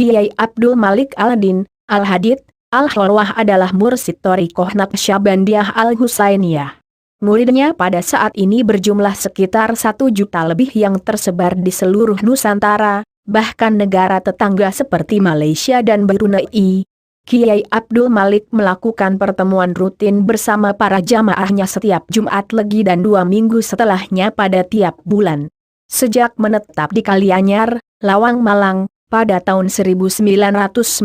Kiai Abdul Malik Al-Din, Al-Hadid, Al-Khalwah adalah mursyid Thariqah Naqsyabandiyah Al-Husainiyah. Muridnya pada saat ini berjumlah sekitar 1 juta lebih yang tersebar di seluruh Nusantara, bahkan negara tetangga seperti Malaysia dan Brunei. Kiai Abdul Malik melakukan pertemuan rutin bersama para jamaahnya setiap Jumat Legi dan 2 minggu setelahnya pada tiap bulan. Sejak menetap di Kalianyar, Lawang Malang, pada tahun 1995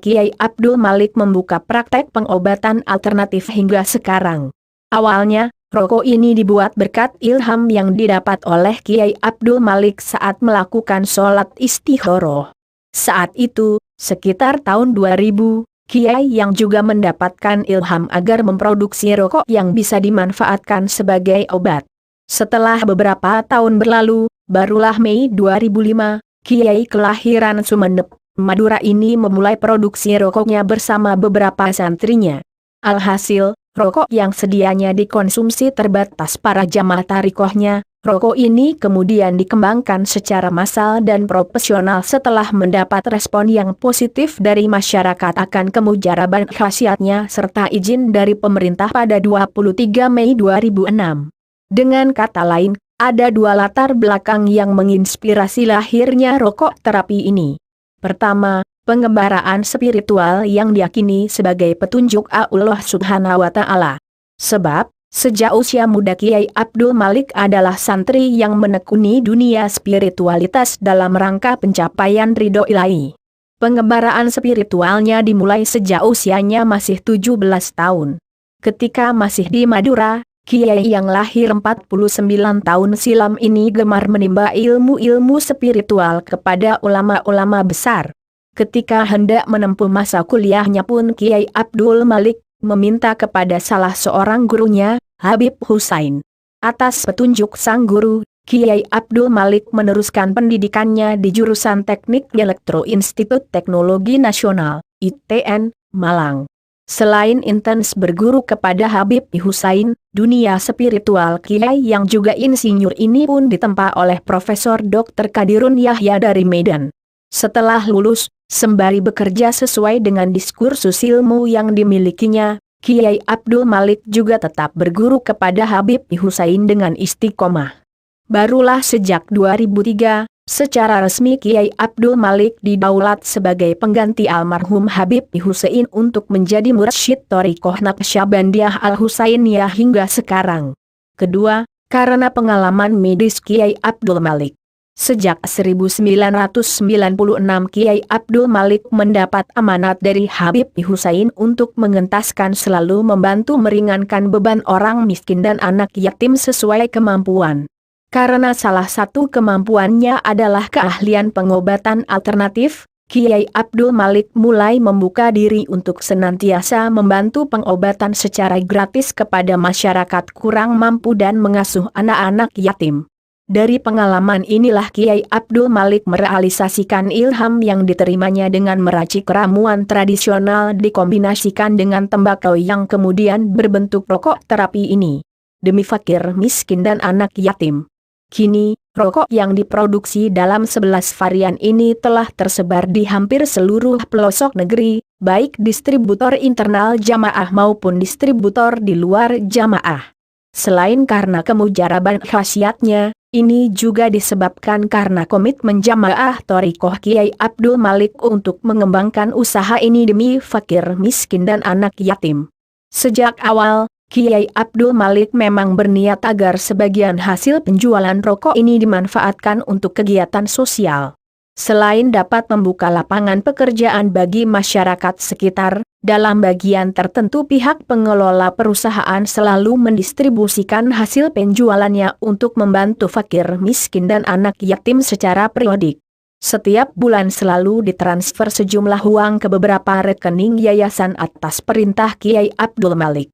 Kiai Abdul Malik membuka praktek pengobatan alternatif hingga sekarang. Awalnya, rokok ini dibuat berkat ilham yang didapat oleh Kiai Abdul Malik saat melakukan sholat istikharah. Saat itu, sekitar tahun 2000, Kiai yang juga mendapatkan ilham agar memproduksi rokok yang bisa dimanfaatkan sebagai obat. Setelah beberapa tahun berlalu, barulah Mei 2005, Kiai kelahiran Sumeneb, Madura ini memulai produksi rokoknya bersama beberapa santrinya. Alhasil, rokok yang sedianya dikonsumsi terbatas para jamaah tarikohnya, rokok ini kemudian dikembangkan secara massal dan profesional setelah mendapat respon yang positif dari masyarakat akan kemujaraban khasiatnya serta izin dari pemerintah pada 23 Mei 2006. Dengan kata lain, ada 2 latar belakang yang menginspirasi lahirnya rokok terapi ini. Pertama, pengembaraan spiritual yang diyakini sebagai petunjuk Allah Subhanahu wa Ta'ala. Sebab, sejak usia muda Kiai Abdul Malik adalah santri yang menekuni dunia spiritualitas dalam rangka pencapaian ridho ilahi. Pengembaraan spiritualnya dimulai sejak usianya masih 17 tahun. Ketika masih di Madura, Kiai yang lahir 49 tahun silam ini gemar menimba ilmu-ilmu spiritual kepada ulama-ulama besar. Ketika hendak menempuh masa kuliahnya pun Kiai Abdul Malik meminta kepada salah seorang gurunya, Habib Husain. Atas petunjuk sang guru, Kiai Abdul Malik meneruskan pendidikannya di jurusan Teknik Elektro Institut Teknologi Nasional, ITN, Malang. Selain intens berguru kepada Habib Husain, dunia spiritual Kiai yang juga insinyur ini pun ditempa oleh Profesor Dr. Kadirun Yahya dari Medan. Setelah lulus, sembari bekerja sesuai dengan diskursus ilmu yang dimilikinya, Kiai Abdul Malik juga tetap berguru kepada Habib Husain dengan istiqomah. Barulah sejak 2003, secara resmi Kiai Abdul Malik didaulat sebagai pengganti almarhum Habib Husain untuk menjadi mursyid Thariqah Naqsyabandiyah Al-Husainiyah hingga sekarang. Kedua, karena pengalaman medis Kiai Abdul Malik. Sejak 1996 Kiai Abdul Malik mendapat amanat dari Habib Husain untuk mengentaskan selalu membantu meringankan beban orang miskin dan anak yatim sesuai kemampuan. Karena salah satu kemampuannya adalah keahlian pengobatan alternatif, Kiai Abdul Malik mulai membuka diri untuk senantiasa membantu pengobatan secara gratis kepada masyarakat kurang mampu dan mengasuh anak-anak yatim. Dari pengalaman inilah Kiai Abdul Malik merealisasikan ilham yang diterimanya dengan meracik ramuan tradisional dikombinasikan dengan tembakau yang kemudian berbentuk rokok terapi ini. Demi fakir miskin dan anak yatim. Kini, rokok yang diproduksi dalam 11 varian ini telah tersebar di hampir seluruh pelosok negeri, baik distributor internal jamaah maupun distributor di luar jamaah. Selain karena kemujaraban khasiatnya, ini juga disebabkan karena komitmen jamaah Thariqah Kiai Abdul Malik untuk mengembangkan usaha ini demi fakir miskin dan anak yatim. Sejak awal, Kiai Abdul Malik memang berniat agar sebagian hasil penjualan rokok ini dimanfaatkan untuk kegiatan sosial. Selain dapat membuka lapangan pekerjaan bagi masyarakat sekitar, dalam bagian tertentu pihak pengelola perusahaan selalu mendistribusikan hasil penjualannya untuk membantu fakir miskin dan anak yatim secara periodik. Setiap bulan selalu ditransfer sejumlah uang ke beberapa rekening yayasan atas perintah Kiai Abdul Malik.